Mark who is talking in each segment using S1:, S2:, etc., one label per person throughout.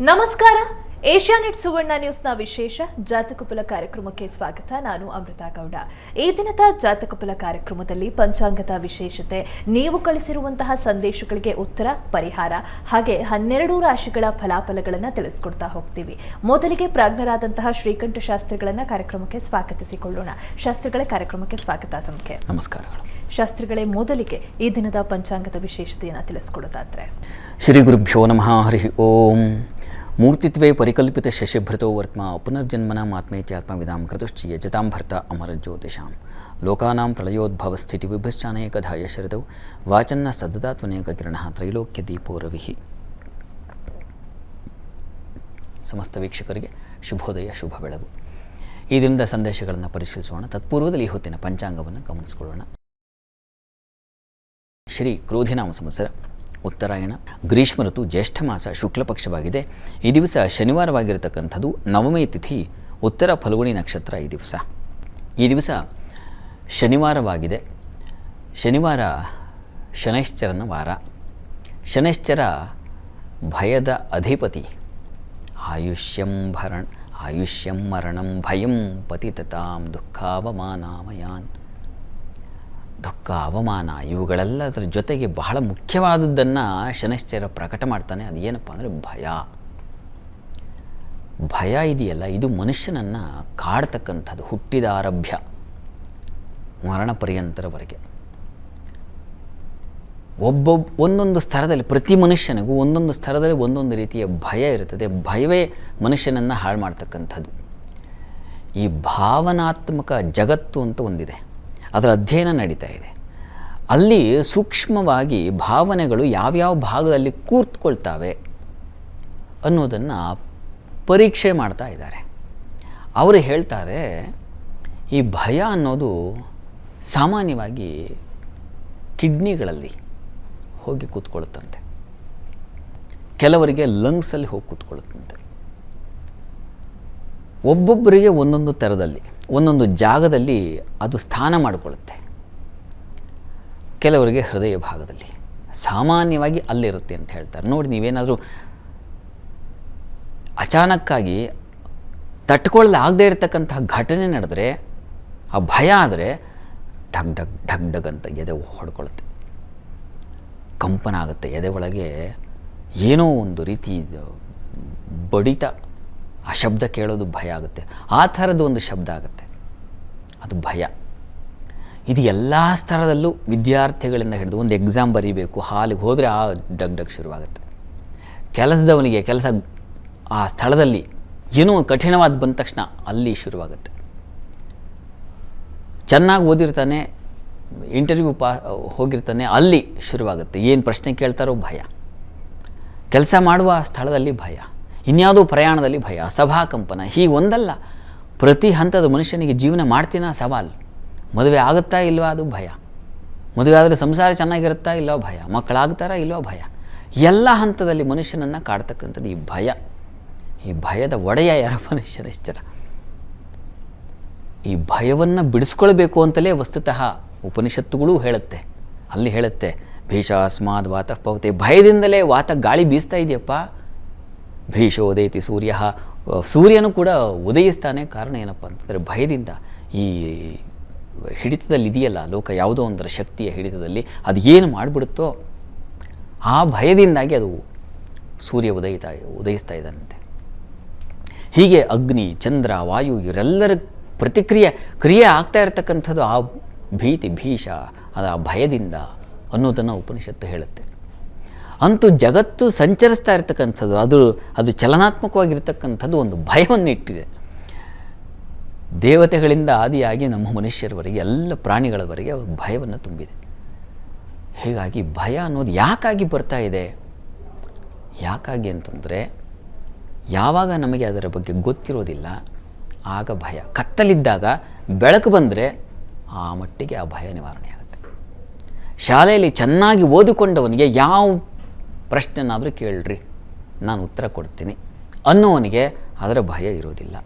S1: ನಮಸ್ಕಾರ. ಏಷ್ಯಾನೆಟ್ ಸುವರ್ಣ ನ್ಯೂಸ್ನ ವಿಶೇಷ ಜಾತಕಫಲ ಕಾರ್ಯಕ್ರಮಕ್ಕೆ ಸ್ವಾಗತ. ನಾನು ಅಮೃತ ಗೌಡ. ಈ ದಿನದ ಜಾತಕಫಲ ಕಾರ್ಯಕ್ರಮದಲ್ಲಿ ಪಂಚಾಂಗದ ವಿಶೇಷತೆ, ನೀವು ಕಳಿಸಿರುವಂತಹ ಸಂದೇಶಗಳಿಗೆ ಉತ್ತರ, ಪರಿಹಾರ ಹಾಗೆ 12 ರಾಶಿಗಳ ಫಲಾಫಲಗಳನ್ನು ತಿಳಿಸ್ಕೊಡ್ತಾ ಹೋಗ್ತೀವಿ. ಮೊದಲಿಗೆ ಪ್ರಾಜ್ಞರಾದಂತಹ ಶ್ರೀಕಂಠ ಶಾಸ್ತ್ರಿಗಳನ್ನ ಕಾರ್ಯಕ್ರಮಕ್ಕೆ ಸ್ವಾಗತಿಸಿಕೊಳ್ಳೋಣ. ಶಾಸ್ತ್ರಿಗಳೇ, ಕಾರ್ಯಕ್ರಮಕ್ಕೆ ಸ್ವಾಗತ. ತಮಗೆ
S2: ನಮಸ್ಕಾರಗಳು.
S1: ಶಾಸ್ತ್ರಿಗಳೇ, ಮೊದಲಿಗೆ ಈ ದಿನದ ಪಂಚಾಂಗದ ವಿಶೇಷತೆಯನ್ನು ತಿಳಿಸ್ಕೊಡೋದಾದ್ರೆ.
S2: ಶ್ರೀ ಗುರುಭ್ಯೋ ನಮಃ. ಹರಿ ಓಂ. ಮೂರ್ತಿತ್ವೇ ಪರಿಕಲ್ಪಿತ ಶಶಿಭೃತೋ ವರ್ತ್ಮ ಪುನರ್ಜನ್ಮನ ಆತ್ಮೇತ್ಯಾತ್ಮವಿದಾಂ ಕೃತುಶ್ಚಿಯ ಜತಾಂ ಭರ್ತ ಅಮರ ಜ್ಯೋತಿಷಾಂ ಲೋಕಾನಾಂ ಪ್ರಳಯೋದ್ಭವ ಸ್ಥಿತಿ ವಿಭಶ್ಚಾನೇಕಧಾ ಯಶರದೌ ವಾಚನ್ನ ಸದದಾತ್ಮನೇಕ ಕಿರಣಃ ತ್ರೈಲೋಕ್ಯ ದೀಪೋ ರವಿಃ. ಸಮಸ್ತ ವೀಕ್ಷಕರಿಗೆ ಶುಭೋದಯ, ಶುಭ ಬೆಳಗು. ಈ ದಿನದ ಸಂದೇಶಗಳನ್ನು ಪರಿಶೀಲಿಸೋಣ. ತತ್ಪೂರ್ವದಲ್ಲಿ ಈ ಹೊತ್ತಿನ ಪಂಚಾಂಗವನ್ನು ಗಮನಿಸಿಕೊಳ್ಳೋಣ. ಶ್ರೀ ಕ್ರೋಧಿನಾಮ ಸಂವತ್ಸರ, ಉತ್ತರಾಯಣ, ಗ್ರೀಷ್ಮ ಋತು, ಜ್ಯೇಷ್ಠ ಮಾಸ, ಶುಕ್ಲ ಪಕ್ಷವಾಗಿದೆ. ಈ ದಿವಸ ಶನಿವಾರವಾಗಿರತಕ್ಕಂಥದ್ದು. ನವಮಿ ತಿಥಿ, ಉತ್ತರ ಫಲ್ಗುಣಿ ನಕ್ಷತ್ರ. ಈ ದಿವಸ ಶನಿವಾರವಾಗಿದೆ. ಶನಿವಾರ ಶನೈಶ್ಚರನ ವಾರ. ಶನೈಶ್ಚರ ಭಯದ ಅಧಿಪತಿ. ಆಯುಷ್ಯಂ ಮರಣಂ ಭಯಂ ಪತಿತತಾಂ ದುಃಖಾವಮಾನಾಮಯಾನ್. ದುಃಖ, ಅವಮಾನ ಇವುಗಳೆಲ್ಲದರ ಜೊತೆಗೆ ಬಹಳ ಮುಖ್ಯವಾದದ್ದನ್ನು ಶನೈಶ್ಚರ ಪ್ರಕಟ ಮಾಡ್ತಾನೆ. ಅದು ಏನಪ್ಪ ಅಂದರೆ ಭಯ. ಭಯ ಇದೆಯಲ್ಲ, ಇದು ಮನುಷ್ಯನನ್ನು ಕಾಡ್ತಕ್ಕಂಥದ್ದು ಹುಟ್ಟಿದ ಆರಭ್ಯ ಮರಣ ಪರ್ಯಂತರವರೆಗೆ. ಒಂದೊಂದು ಸ್ತರದಲ್ಲಿ, ಪ್ರತಿ ಮನುಷ್ಯನಿಗೂ ಒಂದೊಂದು ಸ್ತರದಲ್ಲಿ ಒಂದೊಂದು ರೀತಿಯ ಭಯ ಇರುತ್ತದೆ. ಭಯವೇ ಮನುಷ್ಯನನ್ನು ಹಾಳು ಮಾಡ್ತಕ್ಕಂಥದ್ದು. ಈ ಭಾವನಾತ್ಮಕ ಜಗತ್ತು ಅಂತ ಒಂದಿದೆ, ಅದರ ಅಧ್ಯಯನ ನಡೀತಾ ಇದೆ. ಅಲ್ಲಿ ಸೂಕ್ಷ್ಮವಾಗಿ ಭಾವನೆಗಳು ಯಾವ್ಯಾವ ಭಾಗದಲ್ಲಿ ಕೂತ್ಕೊಳ್ತಾವೆ ಅನ್ನೋದನ್ನು ಪರೀಕ್ಷೆ ಮಾಡ್ತಾ ಇದ್ದಾರೆ. ಅವರು ಹೇಳ್ತಾರೆ, ಈ ಭಯ ಅನ್ನೋದು ಸಾಮಾನ್ಯವಾಗಿ ಕಿಡ್ನಿಗಳಲ್ಲಿ ಹೋಗಿ ಕೂತ್ಕೊಳ್ಳುತ್ತಂತೆ, ಕೆಲವರಿಗೆ ಲಂಗ್ಸಲ್ಲಿ ಹೋಗಿ ಕೂತ್ಕೊಳ್ಳುತ್ತಂತೆ. ಒಬ್ಬೊಬ್ಬರಿಗೆ ಒಂದೊಂದು ಥರದಲ್ಲಿ, ಒಂದೊಂದು ಜಾಗದಲ್ಲಿ ಅದು ಸ್ಥಾನ ಮಾಡಿಕೊಳ್ಳುತ್ತೆ. ಕೆಲವರಿಗೆ ಹೃದಯ ಭಾಗದಲ್ಲಿ, ಸಾಮಾನ್ಯವಾಗಿ ಅಲ್ಲಿರುತ್ತೆ ಅಂತ ಹೇಳ್ತಾರೆ. ನೋಡಿ, ನೀವೇನಾದರೂ ಅಚಾನಕ್ಕಾಗಿ ತಟ್ಕೊಳ್ಳಲಾಗದೇ ಇರತಕ್ಕಂತಹ ಘಟನೆ ನಡೆದರೆ, ಆ ಭಯ ಆದರೆ ಢಗ್ ಢಗ್ ಢಗ್ ಢಗ್ ಅಂತ ಎದೆ ಹೊಡ್ಕೊಳ್ಳುತ್ತೆ, ಕಂಪನ ಆಗುತ್ತೆ. ಎದೆ ಒಳಗೆ ಏನೋ ಒಂದು ರೀತಿ ಬಡಿತ, ಆ ಶಬ್ದ ಕೇಳೋದು ಭಯ ಆಗುತ್ತೆ. ಆ ಥರದ ಒಂದು ಶಬ್ದ ಆಗುತ್ತೆ, ಅದು ಭಯ. ಇದು ಎಲ್ಲ ಸ್ತರದಲ್ಲೂ, ವಿದ್ಯಾರ್ಥಿಗಳಿಂದ ಹಿಡಿದು ಒಂದು ಎಕ್ಸಾಮ್ ಬರೀಬೇಕು, ಹಾಲಿಗೆ ಹೋದರೆ ಆ ಡಗ್ ಡಗ್ ಶುರುವಾಗುತ್ತೆ. ಕೆಲಸದವನಿಗೆ ಕೆಲಸ ಆ ಸ್ಥಳದಲ್ಲಿ ಏನೋ ಒಂದು ಕಠಿಣವಾದ ಬಂದ ತಕ್ಷಣ ಅಲ್ಲಿ ಶುರುವಾಗುತ್ತೆ. ಚೆನ್ನಾಗಿ ಓದಿರ್ತಾನೆ, ಇಂಟರ್ವ್ಯೂ ಹೋಗಿರ್ತಾನೆ, ಅಲ್ಲಿ ಶುರುವಾಗುತ್ತೆ. ಏನು ಪ್ರಶ್ನೆ ಕೇಳ್ತಾರೋ ಭಯ. ಕೆಲಸ ಮಾಡುವ ಸ್ಥಳದಲ್ಲಿ ಭಯ, ಇನ್ಯಾವುದೋ ಪ್ರಯಾಣದಲ್ಲಿ ಭಯ, ಸಭಾ ಕಂಪನ. ಹೀಗೆ ಒಂದಲ್ಲ, ಪ್ರತಿ ಹಂತದ ಮನುಷ್ಯನಿಗೆ ಜೀವನ ಮಾಡ್ತೀನ ಸವಾಲು. ಮದುವೆ ಆಗುತ್ತಾ ಇಲ್ವಾ, ಅದು ಭಯ. ಮದುವೆ ಆದರೆ ಸಂಸಾರ ಚೆನ್ನಾಗಿರುತ್ತಾ ಇಲ್ಲೋ ಭಯ. ಮಕ್ಕಳಾಗ್ತಾರಾ ಇಲ್ಲೋ ಭಯ. ಎಲ್ಲ ಹಂತದಲ್ಲಿ ಮನುಷ್ಯನನ್ನು ಕಾಡ್ತಕ್ಕಂಥದ್ದು ಈ ಭಯ. ಈ ಭಯದ ಒಡೆಯ ಯಾರಪ್ಪ? ಶನೈಶ್ಚರ. ಈ ಭಯವನ್ನು ಬಿಡಿಸ್ಕೊಳ್ಬೇಕು ಅಂತಲೇ ವಸ್ತುತಃ ಉಪನಿಷತ್ತುಗಳೂ ಹೇಳುತ್ತೆ. ಅಲ್ಲಿ ಹೇಳುತ್ತೆ, ಭೀಷಾಸ್ಮಾದ್ ವಾತಃ ಪವತೆ. ಭಯದಿಂದಲೇ ವಾತ, ಗಾಳಿ ಬೀಸ್ತಾ ಇದೆಯಪ್ಪ. ಭೀಷೋದಯತಿ ಸೂರ್ಯ, ಸೂರ್ಯನು ಕೂಡ ಉದಯಿಸ್ತಾನೆ. ಕಾರಣ ಏನಪ್ಪ ಅಂತಂದರೆ ಭಯದಿಂದ. ಈ ಹಿಡಿತದಲ್ಲಿ ಇದೆಯಲ್ಲ ಲೋಕ, ಯಾವುದೋ ಒಂದರ ಶಕ್ತಿಯ ಹಿಡಿತದಲ್ಲಿ ಅದು ಏನು ಮಾಡಿಬಿಡುತ್ತೋ ಆ ಭಯದಿಂದಾಗಿ ಅದು ಸೂರ್ಯ ಉದಯಿಸ್ತಾ ಇದ್ದಾನಂತೆ. ಹೀಗೆ ಅಗ್ನಿ, ಚಂದ್ರ, ವಾಯು ಇವರೆಲ್ಲರ ಕ್ರಿಯೆ ಆಗ್ತಾ ಇರತಕ್ಕಂಥದ್ದು ಆ ಭೀತಿ, ಭೀಷ, ಅದು ಆ ಭಯದಿಂದ ಅನ್ನೋದನ್ನು ಉಪನಿಷತ್ತು ಹೇಳುತ್ತೆ. ಅಂತೂ ಜಗತ್ತು ಸಂಚರಿಸ್ತಾ ಇರತಕ್ಕಂಥದ್ದು, ಅದು ಚಲನಾತ್ಮಕವಾಗಿರ್ತಕ್ಕಂಥದ್ದು ಒಂದು ಭಯವನ್ನು ಇಟ್ಟಿದೆ. ದೇವತೆಗಳಿಂದ ಆದಿಯಾಗಿ ನಮ್ಮ ಮನುಷ್ಯರವರೆಗೆ, ಎಲ್ಲ ಪ್ರಾಣಿಗಳವರೆಗೆ ಅವ್ರ ಭಯವನ್ನು ತುಂಬಿದೆ. ಹೀಗಾಗಿ ಭಯ ಅನ್ನೋದು ಯಾಕಾಗಿ ಬರ್ತಾ ಇದೆ? ಯಾಕಾಗಿ ಅಂತಂದರೆ, ಯಾವಾಗ ನಮಗೆ ಅದರ ಬಗ್ಗೆ ಗೊತ್ತಿರೋದಿಲ್ಲ ಆಗ ಭಯ. ಕತ್ತಲಿದ್ದಾಗ ಬೆಳಕು ಬಂದರೆ ಆ ಮಟ್ಟಿಗೆ ಆ ಭಯ ನಿವಾರಣೆ ಆಗುತ್ತೆ. ಶಾಲೆಯಲ್ಲಿ ಚೆನ್ನಾಗಿ ಓದಿಕೊಂಡವನಿಗೆ ಯಾವ ಪ್ರಶ್ನೆನಾದರೂ ಕೇಳ್ರಿ, ನಾನು ಉತ್ತರ ಕೊಡ್ತೀನಿ ಅನ್ನೋವನಿಗೆ ಅದರ ಭಯ ಇರೋದಿಲ್ಲ.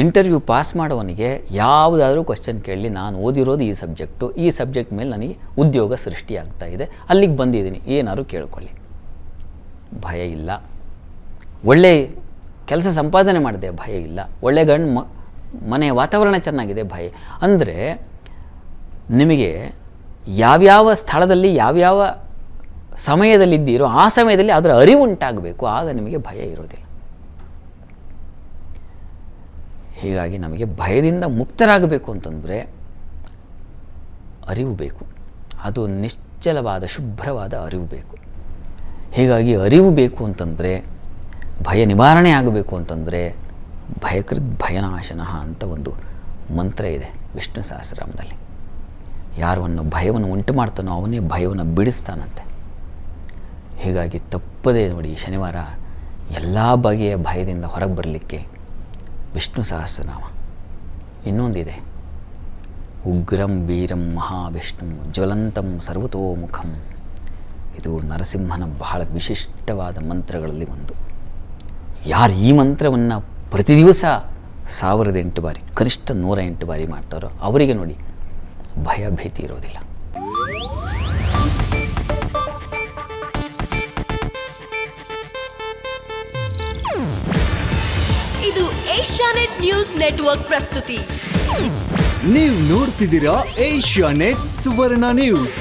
S2: ಇಂಟರ್ವ್ಯೂ ಪಾಸ್ ಮಾಡೋವನಿಗೆ ಯಾವುದಾದ್ರೂ ಕ್ವಶನ್ ಕೇಳಲಿ, ನಾನು ಓದಿರೋದು ಈ ಸಬ್ಜೆಕ್ಟ್ ಮೇಲೆ ನನಗೆ ಉದ್ಯೋಗ ಸೃಷ್ಟಿಯಾಗ್ತಾ ಇದೆ, ಅಲ್ಲಿಗೆ ಬಂದಿದ್ದೀನಿ, ಏನಾದ್ರು ಕೇಳ್ಕೊಳ್ಳಿ, ಭಯ ಇಲ್ಲ. ಒಳ್ಳೆ ಕೆಲಸ ಸಂಪಾದನೆ ಮಾಡಿದೆ, ಭಯ ಇಲ್ಲ. ಒಳ್ಳೆ ಮನೆಯ ವಾತಾವರಣ ಚೆನ್ನಾಗಿದೆ, ಭಯ. ಅಂದರೆ ನಿಮಗೆ ಯಾವ್ಯಾವ ಸ್ಥಳದಲ್ಲಿ ಯಾವ್ಯಾವ ಸಮಯದಲ್ಲಿದ್ದೀರೋ ಆ ಸಮಯದಲ್ಲಿ ಅದರ ಅರಿವು ಉಂಟಾಗಬೇಕು, ಆಗ ನಿಮಗೆ ಭಯ ಇರೋದಿಲ್ಲ. ಹೀಗಾಗಿ ನಮಗೆ ಭಯದಿಂದ ಮುಕ್ತರಾಗಬೇಕು ಅಂತಂದರೆ ಅರಿವು ಬೇಕು. ಅದು ನಿಶ್ಚಲವಾದ ಶುಭ್ರವಾದ ಅರಿವು ಬೇಕು. ಹೀಗಾಗಿ ಅರಿವು ಬೇಕು ಅಂತಂದರೆ, ಭಯ ನಿವಾರಣೆ ಆಗಬೇಕು ಅಂತಂದರೆ ಭಯಕೃತ್ ಭಯನಾಶನಃ ಅಂತ ಒಂದು ಮಂತ್ರ ಇದೆ ವಿಷ್ಣು ಸಹಸ್ರನಾಮದಲ್ಲಿ. ಯಾರನ್ನು ಭಯವನ್ನು ಉಂಟು ಮಾಡ್ತಾನೋ ಅವನೇ ಭಯವನ್ನು ಬಿಡಿಸ್ತಾನಂತೆ. ಹೀಗಾಗಿ ತಪ್ಪದೇ ನೋಡಿ, ಶನಿವಾರ ಎಲ್ಲ ಬಗೆಯ ಭಯದಿಂದ ಹೊರಗೆ ಬರಲಿಕ್ಕೆ ವಿಷ್ಣು ಸಹಸ್ರನಾಮ. ಇನ್ನೊಂದಿದೆ, ಉಗ್ರಂ ವೀರಂ ಮಹಾವಿಷ್ಣು ಜ್ವಲಂತಂ ಸರ್ವತೋಮುಖಂ. ಇದು ನರಸಿಂಹನ ಬಹಳ ವಿಶಿಷ್ಟವಾದ ಮಂತ್ರಗಳಲ್ಲಿ ಒಂದು. ಯಾರು ಈ ಮಂತ್ರವನ್ನು ಪ್ರತಿ ದಿವಸ 1008 ಬಾರಿ, ಕನಿಷ್ಠ 108 ಬಾರಿ ಮಾಡ್ತಾರೋ ಅವರಿಗೆ ನೋಡಿ ಭಯ ಭೀತಿ ಇರೋದಿಲ್ಲ.
S3: ಇದು ಏಷ್ಯಾನೆಟ್ ನ್ಯೂಸ್ ನೆಟ್ವರ್ಕ್ ಪ್ರಸ್ತುತಿ.
S4: ನೀವು ನೋಡ್ತಿದ್ದೀರಾ ಏಷ್ಯಾನೆಟ್ ಸುವರ್ಣ ನ್ಯೂಸ್.